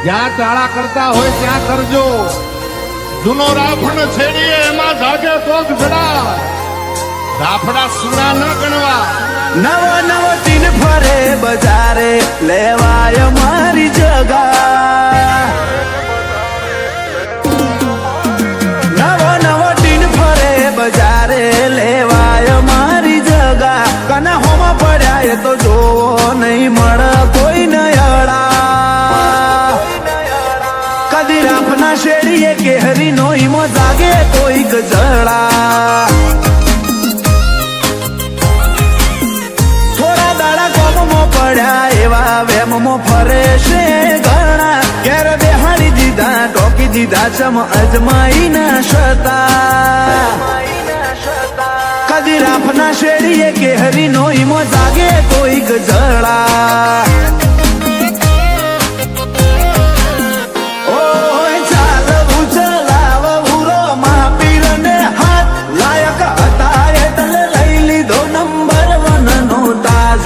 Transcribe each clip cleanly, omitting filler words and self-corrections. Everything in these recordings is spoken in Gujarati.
જ્યાં ચાળા કરતા હોય ત્યાં કરજો. જૂનો રાફણ છેડીએ એમાં જાગે તો જ જડા. રાફડા સુના ન ગણવા. નવ નવ તીન ફરે બજારે લેવાય મારી જગા. નવ નવ તીન ફરે બજારે લેવાય મારી જગા. કના હોમાં પડ્યા એ તો જોવો નહીં મળે કોઈ નયડા. કદી રાફના શેરીએ કેહરી નો ઈમો જાગે કોઈક જડા. પડ્યા એવા વેમમાં ફરે છે ઘણા. ઘેર બેહાડી દીધા ટોકી દીધા ચમ અજમાઈ ના શતા. કદી રાફના શેરીએ કેહરી નો ઈમો જાગે કોઈક જડા. ઓય ચાલવું ચલાવવું રો મહાપીર ને હાથ લાયક હતા એટલે લઈ લીધો નંબર 1 નો તાજ.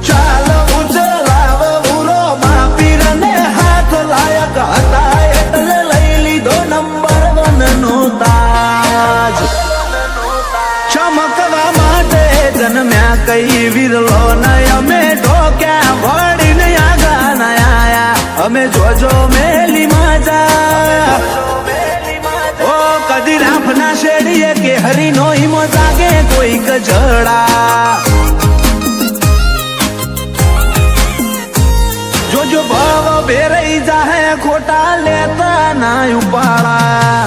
ચાલવું ચલાવવું રો મહાપીર ને હાથ લાયક હતા એટલે લઈ લીધો નંબર 1 નો તાજ. ચમકવા માટે જન્મ્યા કઈ વિરલો નય અમે ઢોક્યા વળીને આગા ના આયા. અમે જોજો મેલી માજા. ઓ કદી રાફના શેડીએ કે હરી નો હિમો જાગે કોઈક જડા. જોજો ભાવ બેરઈ જાહે ખોટા લેતા ના ઉપાડા.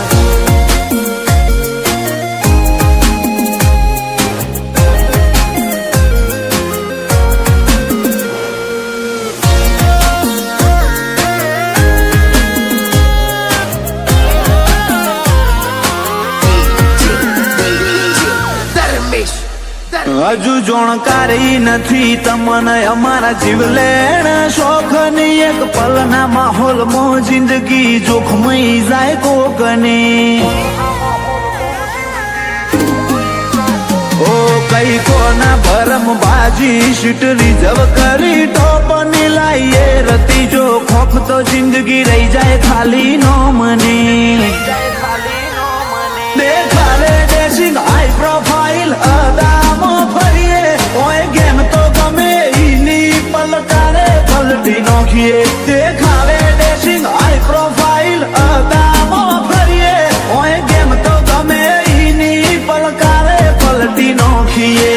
હજુ જોણકારી નથી તમને અમારા જીવલેણ શોખની. એક પલના માહોલમાં જિંદગી જોખમાઈ જાય કોકની. ઓ કઈ કોના ભરમ બાજી સીટ રિઝર્વ કરી ટોપની લાઈએ રતી. જો ખોફ તો જિંદગી રહી જાય ખાલી નો મની. દેખાડે ડેસિંગ હાઈ પ્રોફાઇલ અદામાં ફરીએ. ઓય ગેમ તો ગમે ઈની પલટારે પલટી નોખીએ. દેખાડે ડેસિંગ હાઈ પ્રોફાઇલ અદામાં ફરીએ. ઓય ગેમ તો ગમે ઈની પલટારે પલટી નોખીએ.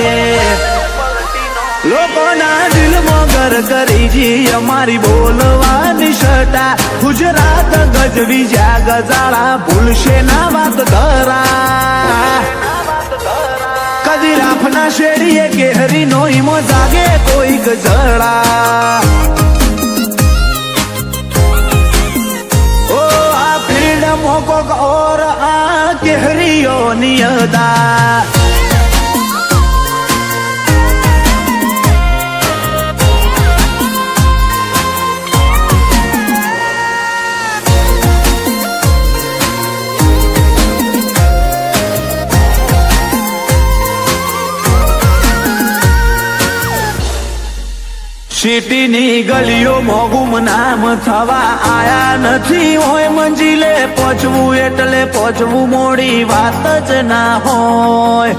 લોકોના દિલમાં ઘર કરી જી અમારી બોલવાની સટા. ગુજરાત ગજવી જ્યાં ગજાળા ભૂલશે ના વાત ધરા. કદી રાફના શેરીએ કેહરી નો ઈમો જાગે કોઈક જડા. ઓ આ ફ્રીડમ કોક ઓર આ કેહરીઓ નિયદા. સિટીની ગલીઓ મોગુમ નામ થવા આયા નથી. હોય મંજિલે પહોંચવું એટલે પહોંચવું મોડી વાત જ ના હોય.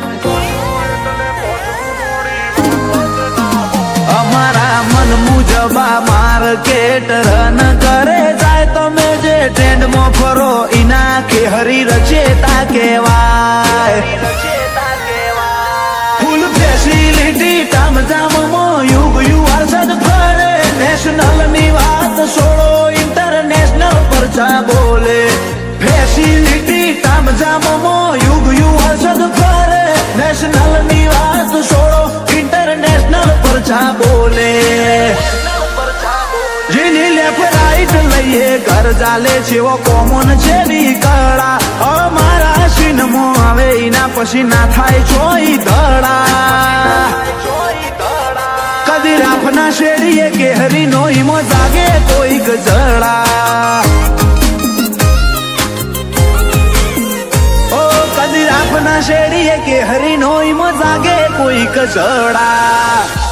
અમારા મન મુજબા માર્કેટ રન કરે જાય. તમે જે ટ્રેન્ડમાં ફરો ઇના કે હરી રચેતા કહેવાય. ફૂલ ફેસિલિટી તામઝામમાં યુગ યુવા સદ ફરે. નેશનલ ની વાત છોડો ઇન્ટરનેશનલ પર જા બોલે. ફેસિલિટી તામઝામમાં યુગ યુવા સદ ફરે. નેશનલ ની વાત છોડો ઇન્ટરનેશનલ પર જા બોલે. જેની લેફ્ટ રાઈટ લઈએ ઘર ચાલે છેવો કોમન જેવી કળા. અમારા સીનમાં આવે એના પછી ના થાય ચોઈ ધડા. કદી રાફના શેરીએ કેહરી નો ઈમો જાગે કોઈક જડા. ઓ કદી રાફના શેરીએ કેહરી નો ઈમો જાગે કોઈક જડા.